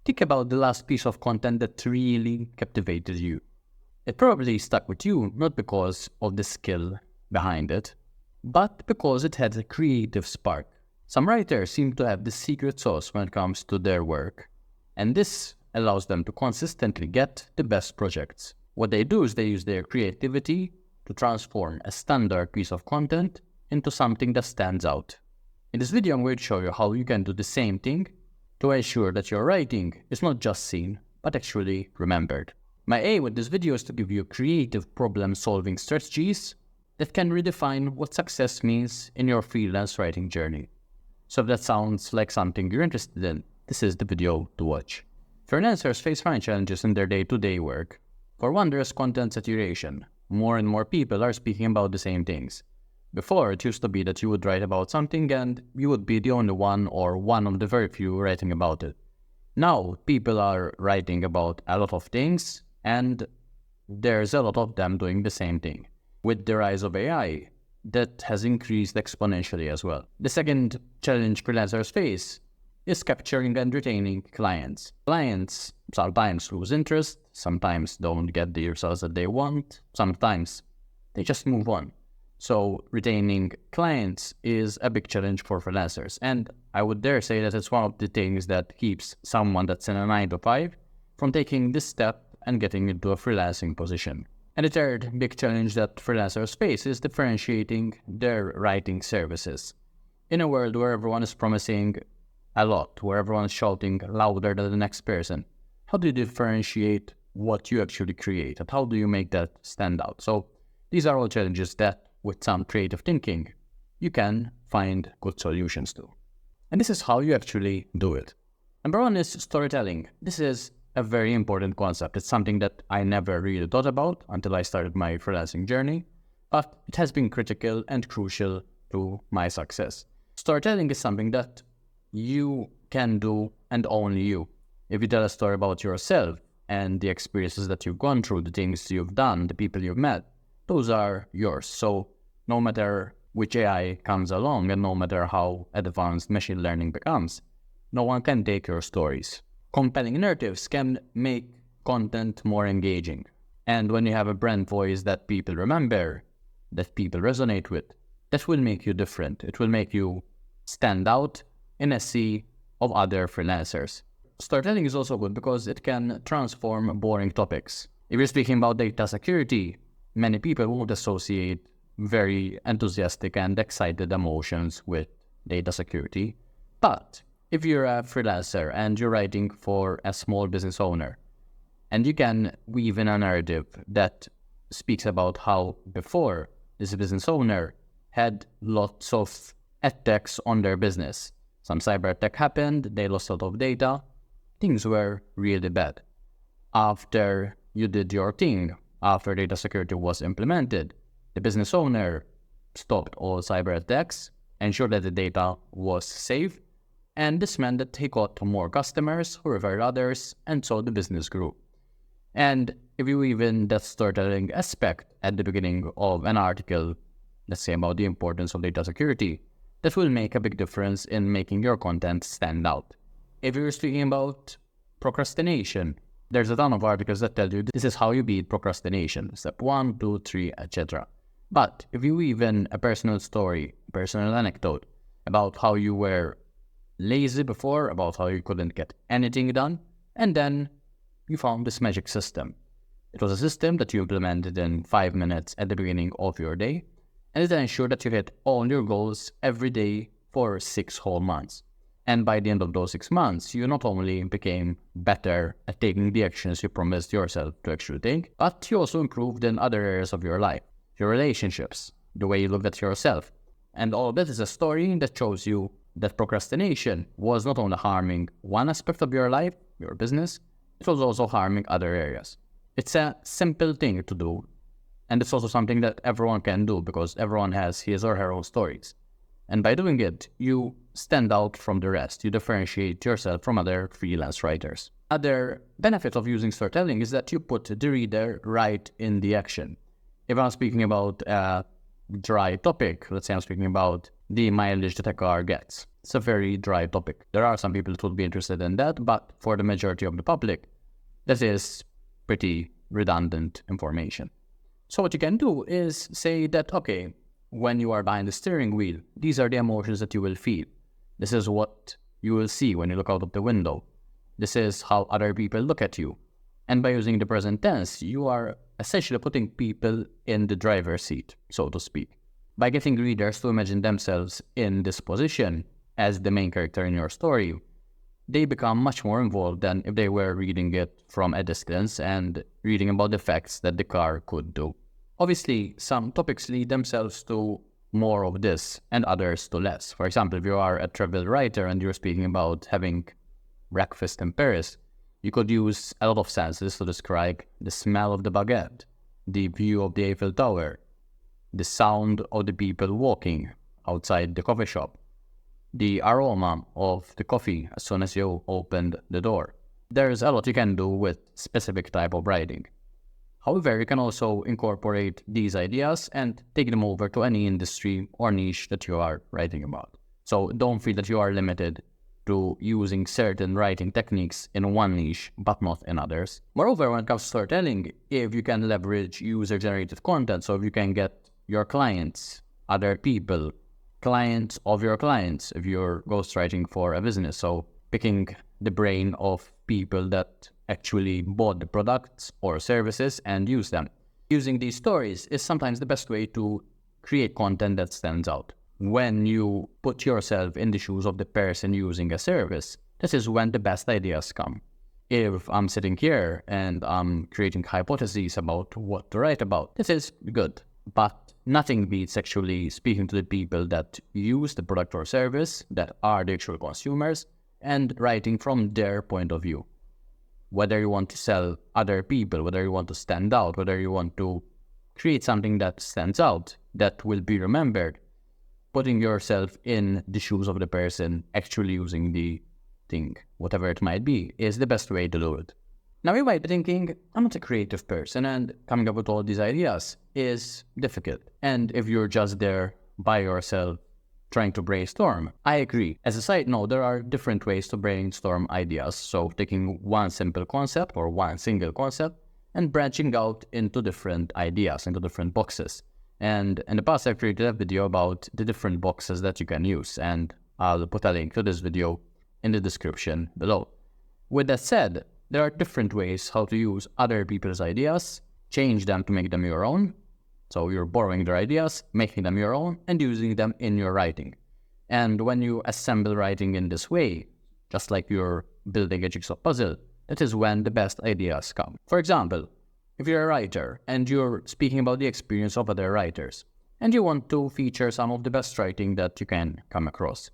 Think about the last piece of content that really captivated you. It probably stuck with you not because of the skill behind it, but because it had a creative spark. Some writers seem to have the secret sauce when it comes to their work, and this allows them to consistently get the best projects. What they do is they use their creativity to transform a standard piece of content into something that stands out. In this video, I'm going to show you how you can do the same thing to ensure that your writing is not just seen, but actually remembered. My aim with this video is to give you creative problem-solving strategies that can redefine what success means in your freelance writing journey. So if that sounds like something you're interested in, this is the video to watch. Freelancers face many challenges in their day-to-day work. For one, there is content saturation. More and more people are speaking about the same things. Before, it used to be that you would write about something and you would be the only one or one of the very few writing about it. Now, people are writing about a lot of things and there's a lot of them doing the same thing. With the rise of AI, that has increased exponentially as well. The second challenge freelancers face is capturing and retaining clients. Clients sometimes lose interest, sometimes don't get the results that they want, sometimes they just move on. So retaining clients is a big challenge for freelancers. And I would dare say that it's one of the things that keeps someone that's in a 9-to-5 from taking this step and getting into a freelancing position. And the third big challenge that freelancers face is differentiating their writing services. In a world where everyone is promising a lot, where everyone is shouting louder than the next person, how do you differentiate what you actually create and how do you make that stand out? So these are all challenges that, with some creative thinking, you can find good solutions to. And this is how you actually do it. Number one is storytelling. This is a very important concept. It's something that I never really thought about until I started my freelancing journey, but it has been critical and crucial to my success. Storytelling is something that you can do and only you. If you tell a story about yourself and the experiences that you've gone through, the things you've done, the people you've met, those are yours. So no matter which AI comes along and no matter how advanced machine learning becomes, no one can take your stories. Compelling narratives can make content more engaging. And when you have a brand voice that people remember, that people resonate with, that will make you different. It will make you stand out in a sea of other freelancers. Storytelling is also good because it can transform boring topics. If you're speaking about data security, many people won't associate very enthusiastic and excited emotions with data security. But if you're a freelancer and you're writing for a small business owner, and you can weave in a narrative that speaks about how before this business owner had lots of attacks on their business. Some cyber attack happened, they lost a lot of data, things were really bad. After you did your thing, after data security was implemented, the business owner stopped all cyber attacks, ensured that the data was safe, and this meant that he got more customers who referred others, and so the business grew. And if you weave in that storytelling aspect at the beginning of an article, let's say about the importance of data security, that will make a big difference in making your content stand out. If you're speaking about procrastination, there's a ton of articles that tell you this is how you beat procrastination, step 1, 2, 3, etc. But if you weave in a personal story, personal anecdote about how you were lazy before, about how you couldn't get anything done, and then you found this magic system. It was a system that you implemented in 5 minutes at the beginning of your day, and it ensured that you hit all your goals every day for 6 whole months. And by the end of those 6 months, you not only became better at taking the actions you promised yourself to actually take, but you also improved in other areas of your life, your relationships, the way you looked at yourself. And all of that is a story that shows you that procrastination was not only harming one aspect of your life, your business, it was also harming other areas. It's a simple thing to do, and it's also something that everyone can do because everyone has his or her own stories. And by doing it, you stand out from the rest. You differentiate yourself from other freelance writers. Other benefit of using storytelling is that you put the reader right in the action. If I'm speaking about a dry topic, let's say I'm speaking about the mileage that a car gets. it's a very dry topic. There are some people that would be interested in that, but for the majority of the public, this is pretty redundant information. So what you can do is say that, okay, when you are behind the steering wheel, these are the emotions that you will feel. This is what you will see when you look out of the window. This is how other people look at you. And by using the present tense, you are essentially putting people in the driver's seat, so to speak. By getting readers to imagine themselves in this position as the main character in your story, they become much more involved than if they were reading it from a distance and reading about the facts that the car could do. Obviously, some topics lead themselves to more of this and others to less. For example, if you are a travel writer and you're speaking about having breakfast in Paris, you could use a lot of senses to describe the smell of the baguette, the view of the Eiffel Tower, the sound of the people walking outside the coffee shop, the aroma of the coffee as soon as you opened the door. There's a lot you can do with specific type of writing. However, you can also incorporate these ideas and take them over to any industry or niche that you are writing about. So don't feel that you are limited to using certain writing techniques in one niche, but not in others. Moreover, when it comes to storytelling, if you can leverage user-generated content, so if you can get your clients, other people, clients of your clients, if you're ghostwriting for a business, so picking the brain of people that actually bought the products or services and use them. Using these stories is sometimes the best way to create content that stands out. When you put yourself in the shoes of the person using a service, this is when the best ideas come. If I'm sitting here and I'm creating hypotheses about what to write about, this is good. But nothing beats actually speaking to the people that use the product or service, that are the actual consumers, and writing from their point of view. Whether you want to sell other people, whether you want to stand out, whether you want to create something that stands out, that will be remembered, putting yourself in the shoes of the person actually using the thing, whatever it might be, is the best way to do it. Now you might be thinking, I'm not a creative person and coming up with all these ideas is difficult. And if you're just there by yourself trying to brainstorm, I agree. As a side note, there are different ways to brainstorm ideas. So taking one simple concept or one single concept and branching out into different ideas, into different boxes. And in the past, I've created a video about the different boxes that you can use, and I'll put a link to this video in the description below. With that said, there are different ways how to use other people's ideas, change them to make them your own. So you're borrowing their ideas, making them your own, and using them in your writing. And when you assemble writing in this way, just like you're building a jigsaw puzzle, that is when the best ideas come. For example, if you're a writer and you're speaking about the experience of other writers, and you want to feature some of the best writing that you can come across,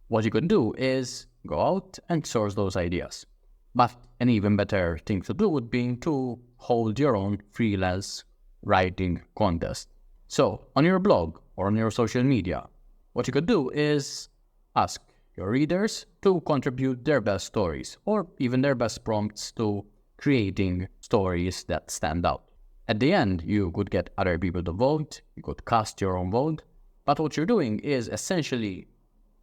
what you can do is go out and source those ideas. But an even better thing to do would be to hold your own freelance writing contest. So on your blog or on your social media, what you could do is ask your readers to contribute their best stories or even their best prompts to creating stories that stand out. At the end, you could get other people to vote, you could cast your own vote, but what you're doing is essentially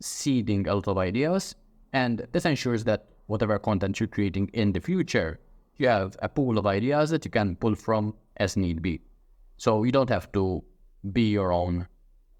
seeding a lot of ideas, and this ensures that whatever content you're creating in the future, you have a pool of ideas that you can pull from as need be. So you don't have to be your own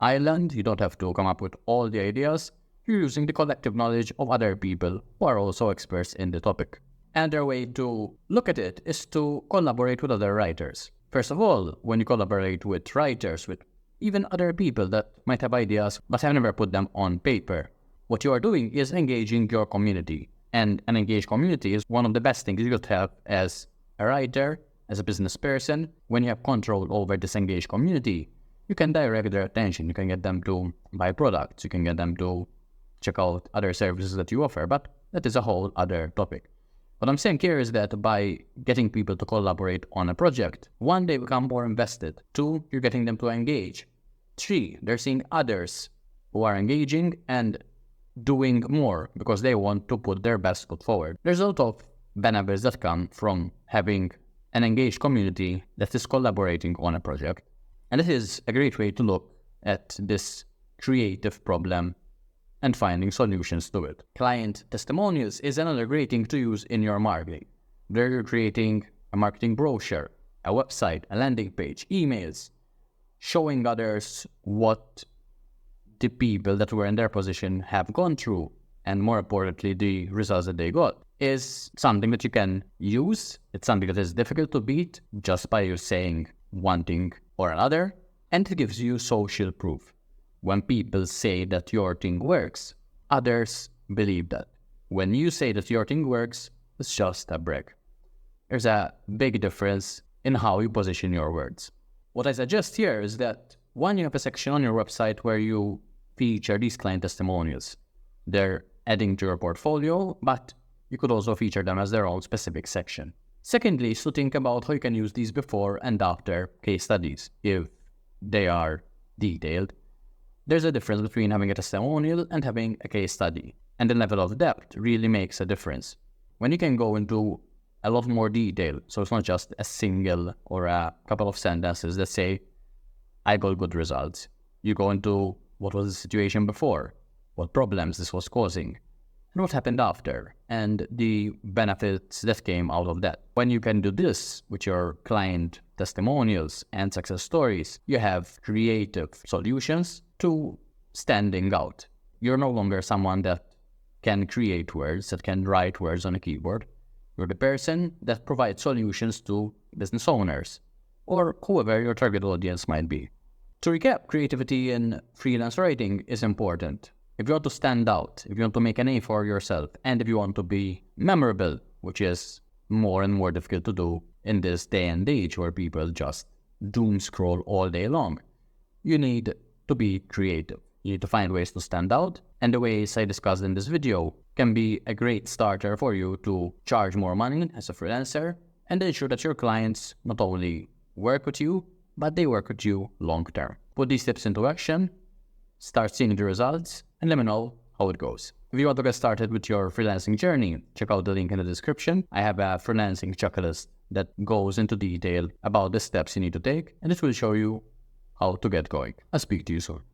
island, you don't have to come up with all the ideas, you're using the collective knowledge of other people who are also experts in the topic. And their way to look at it is to collaborate with other writers. First of all, when you collaborate with writers, with even other people that might have ideas but have never put them on paper, what you are doing is engaging your community. And an engaged community is one of the best things you could have as a writer, as a business person. When you have control over this engaged community, you can direct their attention. You can get them to buy products. You can get them to check out other services that you offer. But that is a whole other topic. What I'm saying here is that by getting people to collaborate on a project, 1, they become more invested. 2, you're getting them to engage. 3, they're seeing others who are engaging and doing more because they want to put their best foot forward. There's a lot of benefits that come from having an engaged community that is collaborating on a project. And it is a great way to look at this creative problem and finding solutions to it. Client testimonials is another great thing to use in your marketing. There you're creating a marketing brochure, a website, a landing page, emails, showing others what the people that were in their position have gone through, and more importantly, the results that they got, is something that you can use. It's something that is difficult to beat just by you saying one thing or another, and it gives you social proof. When people say that your thing works, others believe that. When you say that your thing works, it's just a brag. There's a big difference in how you position your words. What I suggest here is that one, you have a section on your website where you feature these client testimonials. They're adding to your portfolio, but you could also feature them as their own specific section. Secondly, is to think about how you can use these before and after case studies, if they are detailed. There's a difference between having a testimonial and having a case study, and the level of depth really makes a difference. When you can go into a lot more detail, so it's not just a single or a couple of sentences that say, I got good results. You go into what was the situation before, what problems this was causing, and what happened after, and the benefits that came out of that. When you can do this with your client testimonials and success stories, you have creative solutions to standing out. You're no longer someone that can create words, that can write words on a keyboard. You're the person that provides solutions to business owners, or whoever your target audience might be. To recap, creativity in freelance writing is important. If you want to stand out, if you want to make a name for yourself, and if you want to be memorable, which is more and more difficult to do in this day and age where people just doom scroll all day long, you need to be creative. You need to find ways to stand out, and the ways I discussed in this video can be a great starter for you to charge more money as a freelancer and ensure that your clients not only work with you, but they work with you long term. Put these tips into action, start seeing the results, and let me know how it goes. If you want to get started with your freelancing journey, check out the link in the description. I have a freelancing checklist that goes into detail about the steps you need to take, and it will show you how to get going. I'll speak to you soon.